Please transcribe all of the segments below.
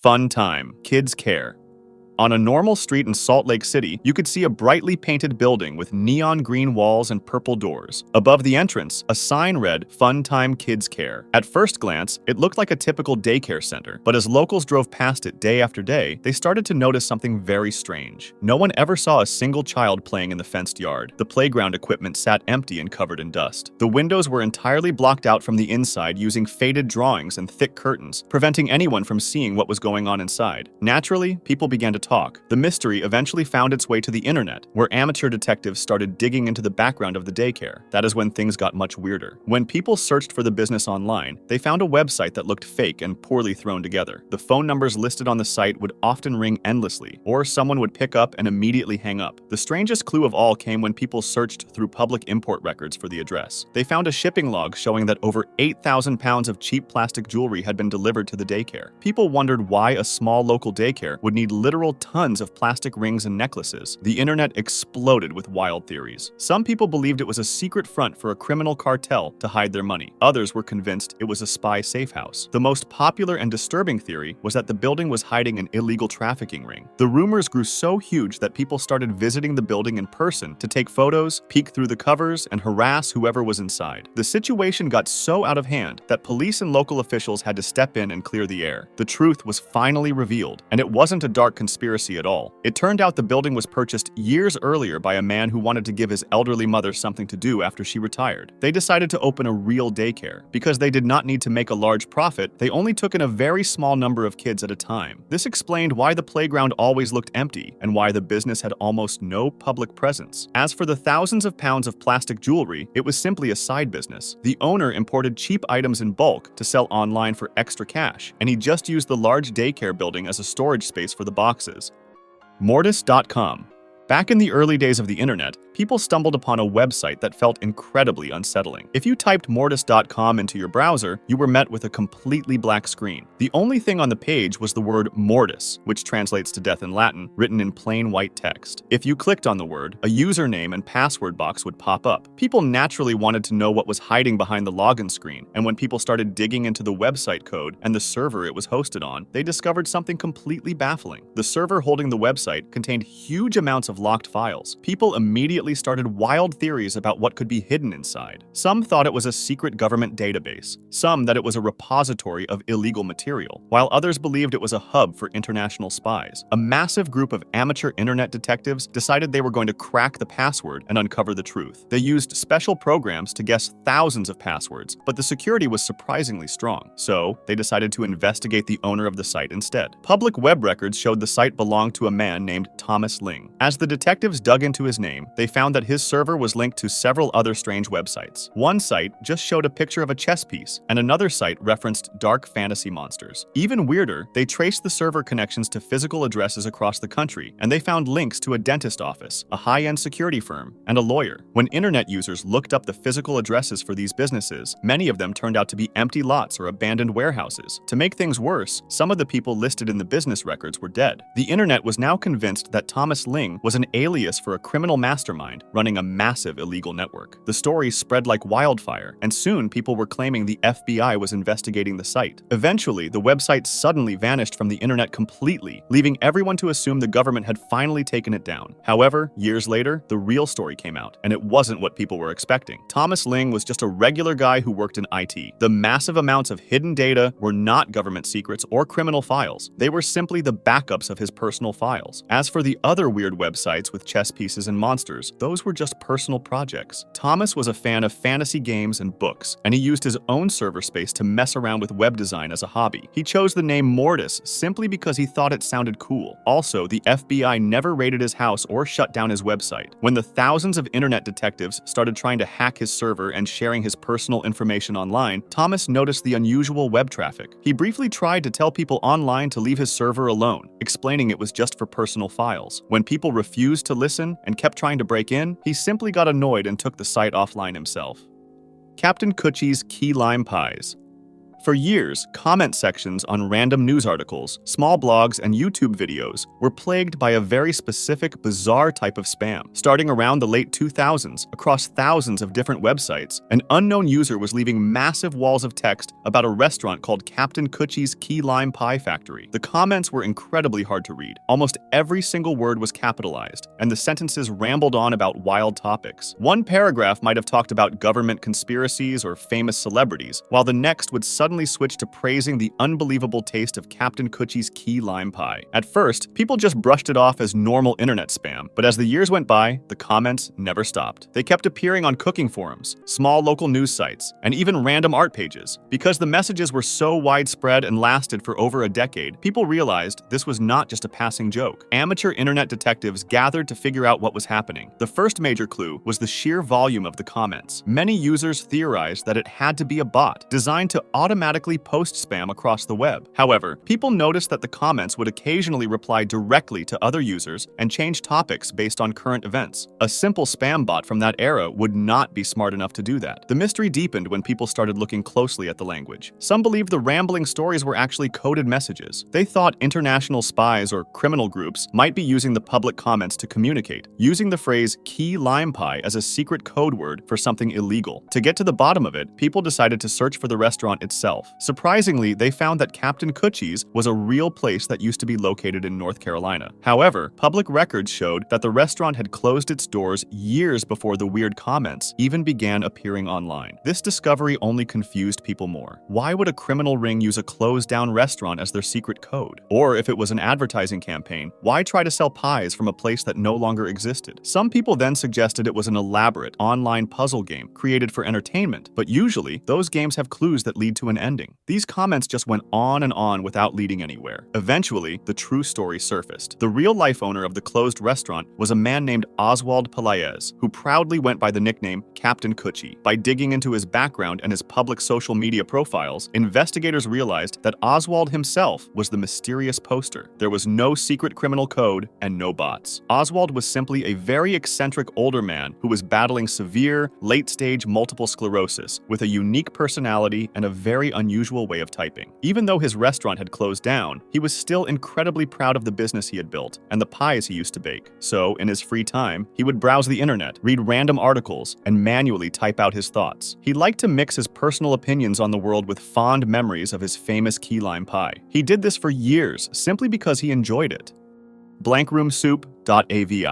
Fun time. Kids Care. On a normal street in Salt Lake City, you could see a brightly painted building with neon green walls and purple doors. Above the entrance, a sign read, "Fun Time Kids Care." At first glance, it looked like a typical daycare center, but as locals drove past it day after day, they started to notice something very strange. No one ever saw a single child playing in the fenced yard. The playground equipment sat empty and covered in dust. The windows were entirely blocked out from the inside using faded drawings and thick curtains, preventing anyone from seeing what was going on inside. Naturally, people began to talk. The mystery eventually found its way to the internet, where amateur detectives started digging into the background of the daycare. That is when things got much weirder. When people searched for the business online, they found a website that looked fake and poorly thrown together. The phone numbers listed on the site would often ring endlessly, or someone would pick up and immediately hang up. The strangest clue of all came when people searched through public import records for the address. They found a shipping log showing that over 8,000 pounds of cheap plastic jewelry had been delivered to the daycare. People wondered why a small local daycare would need literal tons of plastic rings and necklaces. The internet exploded with wild theories. Some people believed it was a secret front for a criminal cartel to hide their money. Others were convinced it was a spy safe house. The most popular and disturbing theory was that the building was hiding an illegal trafficking ring. The rumors grew so huge that people started visiting the building in person to take photos, peek through the covers, and harass whoever was inside. The situation got so out of hand that police and local officials had to step in and clear the air. The truth was finally revealed, and it wasn't a dark conspiracy at all. It turned out the building was purchased years earlier by a man who wanted to give his elderly mother something to do after she retired. They decided to open a real daycare. Because they did not need to make a large profit, they only took in a very small number of kids at a time. This explained why the playground always looked empty and why the business had almost no public presence. As for the thousands of pounds of plastic jewelry, it was simply a side business. The owner imported cheap items in bulk to sell online for extra cash, and he just used the large daycare building as a storage space for the boxes. Mortis.com. Back in the early days of the internet, people stumbled upon a website that felt incredibly unsettling. If you typed Mortis.com into your browser, you were met with a completely black screen. The only thing on the page was the word mortis, which translates to death in Latin, written in plain white text. If you clicked on the word, a username and password box would pop up. People naturally wanted to know what was hiding behind the login screen, and when people started digging into the website code and the server it was hosted on, they discovered something completely baffling. The server holding the website contained huge amounts of locked files. People immediately started wild theories about what could be hidden inside. Some thought it was a secret government database, some that it was a repository of illegal material, while others believed it was a hub for international spies. A massive group of amateur internet detectives decided they were going to crack the password and uncover the truth. They used special programs to guess thousands of passwords, but the security was surprisingly strong, so they decided to investigate the owner of the site instead. Public web records showed the site belonged to a man named Thomas Ling. As the detectives dug into his name, they found that his server was linked to several other strange websites. One site just showed a picture of a chess piece, and another site referenced dark fantasy monsters. Even weirder, they traced the server connections to physical addresses across the country, and they found links to a dentist office, a high-end security firm, and a lawyer. When internet users looked up the physical addresses for these businesses, many of them turned out to be empty lots or abandoned warehouses. To make things worse, some of the people listed in the business records were dead. The internet was now convinced that Thomas Ling was an alias for a criminal mastermind running a massive illegal network. The story spread like wildfire, and soon people were claiming the FBI was investigating the site. Eventually, the website suddenly vanished from the internet completely, leaving everyone to assume the government had finally taken it down. However, years later, the real story came out, and it wasn't what people were expecting. Thomas Ling was just a regular guy who worked in IT. The massive amounts of hidden data were not government secrets or criminal files. They were simply the backups of his personal files. As for the other weird websites with chess pieces and monsters, those were just personal projects. Thomas was a fan of fantasy games and books, and he used his own server space to mess around with web design as a hobby. He chose the name Mortis simply because he thought it sounded cool. Also, the FBI never raided his house or shut down his website. When the thousands of internet detectives started trying to hack his server and sharing his personal information online, Thomas noticed the unusual web traffic. He briefly tried to tell people online to leave his server alone, explaining it was just for personal files. When people refused to listen and kept trying to break in, he simply got annoyed and took the site offline himself. Captain Kutchie's Key Lime Pies. For years, comment sections on random news articles, small blogs, and YouTube videos were plagued by a very specific, bizarre type of spam. Starting around the late 2000s, across thousands of different websites, an unknown user was leaving massive walls of text about a restaurant called Captain Kutchie's Key Lime Pie Factory. The comments were incredibly hard to read. Almost every single word was capitalized, and the sentences rambled on about wild topics. One paragraph might have talked about government conspiracies or famous celebrities, while the next would suddenly switch to praising the unbelievable taste of Captain Kutchie's Key Lime Pie. At first, people just brushed it off as normal internet spam, but as the years went by, the comments never stopped. They kept appearing on cooking forums, small local news sites, and even random art pages. Because the messages were so widespread and lasted for over a decade, people realized this was not just a passing joke. Amateur internet detectives gathered to figure out what was happening. The first major clue was the sheer volume of the comments. Many users theorized that it had to be a bot designed to automatically post spam across the web. However, people noticed that the comments would occasionally reply directly to other users and change topics based on current events. A simple spam bot from that era would not be smart enough to do that. The mystery deepened when people started looking closely at the language. Some believed the rambling stories were actually coded messages. They thought international spies or criminal groups might be using the public comments to communicate, using the phrase key lime pie as a secret code word for something illegal. To get to the bottom of it, people decided to search for the restaurant itself. Surprisingly, they found that Captain Kutchie's was a real place that used to be located in North Carolina. However, public records showed that the restaurant had closed its doors years before the weird comments even began appearing online. This discovery only confused people more. Why would a criminal ring use a closed-down restaurant as their secret code? Or if it was an advertising campaign, why try to sell pies from a place that no longer existed? Some people then suggested it was an elaborate online puzzle game created for entertainment, but usually those games have clues that lead to an ending. These comments just went on and on without leading anywhere. Eventually, the true story surfaced. The real-life owner of the closed restaurant was a man named Oswald Pelaez, who proudly went by the nickname Captain Kutchie. By digging into his background and his public social media profiles, investigators realized that Oswald himself was the mysterious poster. There was no secret criminal code and no bots. Oswald was simply a very eccentric older man who was battling severe, late-stage multiple sclerosis with a unique personality and a very unusual way of typing. Even though his restaurant had closed down, he was still incredibly proud of the business he had built and the pies he used to bake. So, in his free time, he would browse the internet, read random articles, and manually type out his thoughts. He liked to mix his personal opinions on the world with fond memories of his famous key lime pie. He did this for years simply because he enjoyed it. Soup.avi.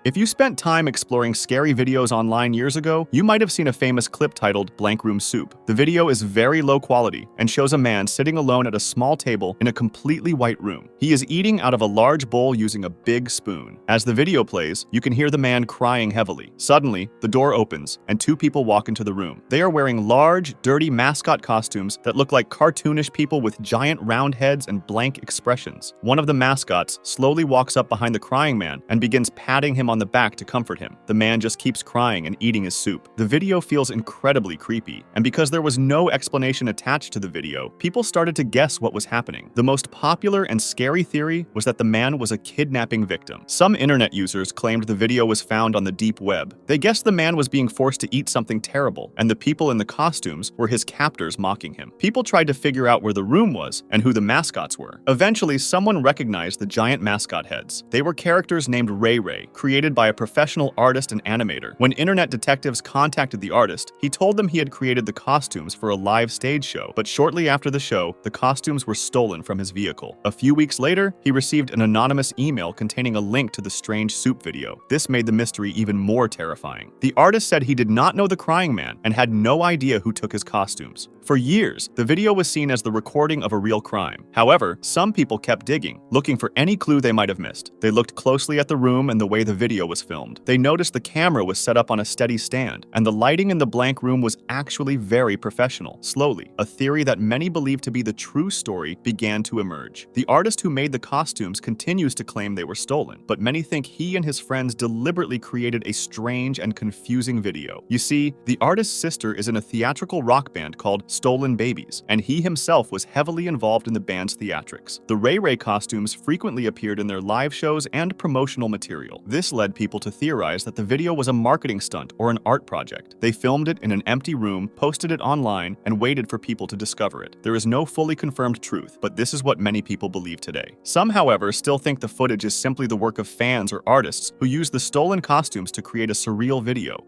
If you spent time exploring scary videos online years ago, you might have seen a famous clip titled Blank Room Soup. The video is very low quality and shows a man sitting alone at a small table in a completely white room. He is eating out of a large bowl using a big spoon. As the video plays, you can hear the man crying heavily. Suddenly, the door opens and two people walk into the room. They are wearing large, dirty mascot costumes that look like cartoonish people with giant round heads and blank expressions. One of the mascots slowly walks up behind the crying man and begins patting him on the back to comfort him. The man just keeps crying and eating his soup. The video feels incredibly creepy, and because there was no explanation attached to the video, people started to guess what was happening. The most popular and scary theory was that the man was a kidnapping victim. Some internet users claimed the video was found on the deep web. They guessed the man was being forced to eat something terrible, and the people in the costumes were his captors mocking him. People tried to figure out where the room was and who the mascots were. Eventually, someone recognized the giant mascot heads. They were characters named Ray Ray, created by a professional artist and animator. When internet detectives contacted the artist, he told them he had created the costumes for a live stage show, but shortly after the show, the costumes were stolen from his vehicle. A few weeks later, he received an anonymous email containing a link to the strange soup video. This made the mystery even more terrifying. The artist said he did not know the crying man and had no idea who took his costumes. For years, the video was seen as the recording of a real crime. However, some people kept digging, looking for any clue they might have missed. They looked closely at the room and the way the video was filmed. They noticed the camera was set up on a steady stand, and the lighting in the blank room was actually very professional. Slowly, a theory that many believe to be the true story began to emerge. The artist who made the costumes continues to claim they were stolen, but many think he and his friends deliberately created a strange and confusing video. You see, the artist's sister is in a theatrical rock band called Stolen Babies, and he himself was heavily involved in the band's theatrics. The Ray Ray costumes frequently appeared in their live shows and promotional material. This led led people to theorize that the video was a marketing stunt or an art project. They filmed it in an empty room, posted it online, and waited for people to discover it. There is no fully confirmed truth, but this is what many people believe today. Some, however, still think the footage is simply the work of fans or artists who used the stolen costumes to create a surreal video.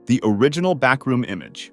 The original backroom image.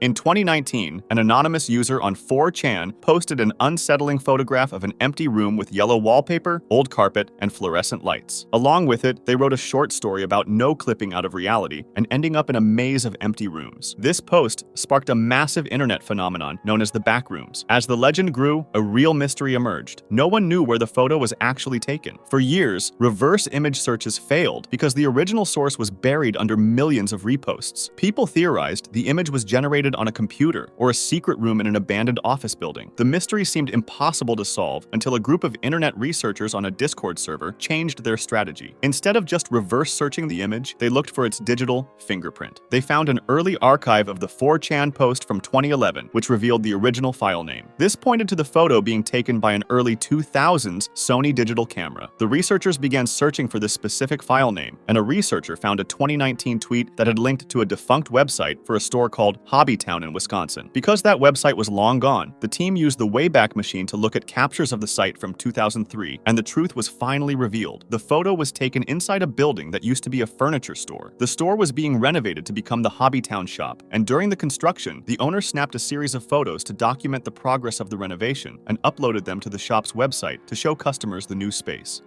In 2019, an anonymous user on 4chan posted an unsettling photograph of an empty room with yellow wallpaper, old carpet, and fluorescent lights. Along with it, they wrote a short story about no clipping out of reality and ending up in a maze of empty rooms. This post sparked a massive internet phenomenon known as the backrooms. As the legend grew, a real mystery emerged. No one knew where the photo was actually taken. For years, reverse image searches failed because the original source was buried under millions of reposts. People theorized the image was generated on a computer or a secret room in an abandoned office building. The mystery seemed impossible to solve until a group of internet researchers on a Discord server changed their strategy. Instead of just reverse searching the image, they looked for its digital fingerprint. They found an early archive of the 4chan post from 2011, which revealed the original file name. This pointed to the photo being taken by an early 2000s Sony digital camera. The researchers began searching for this specific file name, and a researcher found a 2019 tweet that had linked to a defunct website for a store called Hobbytown in Wisconsin. Because that website was long gone, the team used the Wayback Machine to look at captures of the site from 2003, and the truth was finally revealed. The photo was taken inside a building that used to be a furniture store. The store was being renovated to become the Hobbytown shop, and during the construction, the owner snapped a series of photos to document the progress of the renovation and uploaded them to the shop's website to show customers the new space.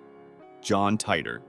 John Titor.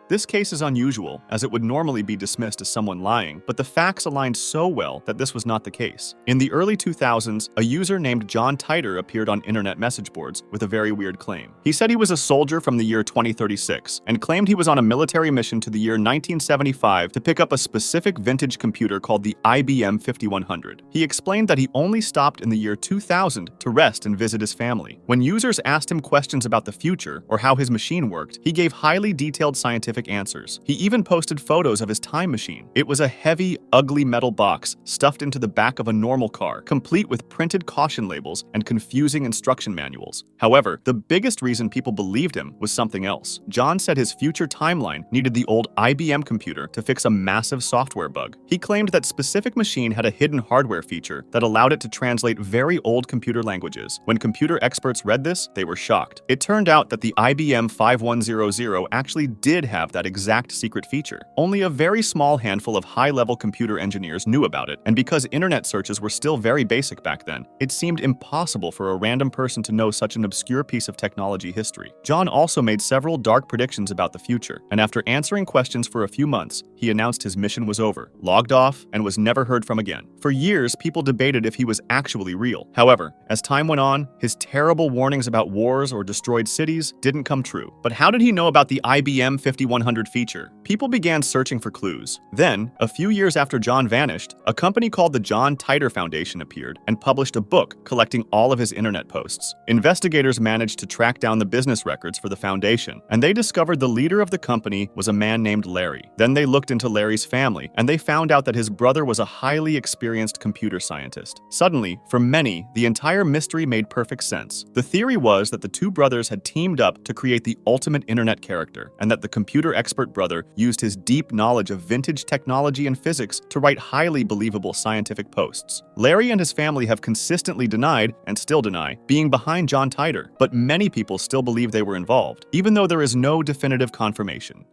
This case is unusual, as it would normally be dismissed as someone lying, but the facts aligned so well that this was not the case. In the early 2000s, a user named John Titor appeared on internet message boards with a very weird claim. He said he was a soldier from the year 2036 and claimed he was on a military mission to the year 1975 to pick up a specific vintage computer called the IBM 5100. He explained that he only stopped in the year 2000 to rest and visit his family. When users asked him questions about the future or how his machine worked, he gave highly detailed scientific answers. He even posted photos of his time machine. It was a heavy, ugly metal box stuffed into the back of a normal car, complete with printed caution labels and confusing instruction manuals. However, the biggest reason people believed him was something else. John said his future timeline needed the old IBM computer to fix a massive software bug. He claimed that specific machine had a hidden hardware feature that allowed it to translate very old computer languages. When computer experts read this, they were shocked. It turned out that the IBM 5100 actually did have that exact secret feature. Only a very small handful of high-level computer engineers knew about it, and because internet searches were still very basic back then, it seemed impossible for a random person to know such an obscure piece of technology history. John also made several dark predictions about the future, and after answering questions for a few months, he announced his mission was over, logged off, and was never heard from again. For years, people debated if he was actually real. However, as time went on, his terrible warnings about wars or destroyed cities didn't come true. But how did he know about the IBM 5100 feature? People began searching for clues. Then, a few years after John vanished, a company called the John Titor Foundation appeared and published a book collecting all of his internet posts. Investigators managed to track down the business records for the foundation, and they discovered the leader of the company was a man named Larry. Then they looked into Larry's family, and they found out that his brother was a highly experienced computer scientist. Suddenly, for many, the entire mystery made perfect sense. The theory was that the two brothers had teamed up to create the ultimate internet character, and that the computer expert brother used his deep knowledge of vintage technology and physics to write highly believable scientific posts. Larry and his family have consistently denied, and still deny, being behind John Titor, but many people still believe they were involved, even though there is no definitive confirmation.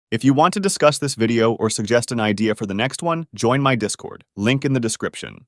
If you want to discuss this video or suggest an idea for the next one, join my Discord, link in the description.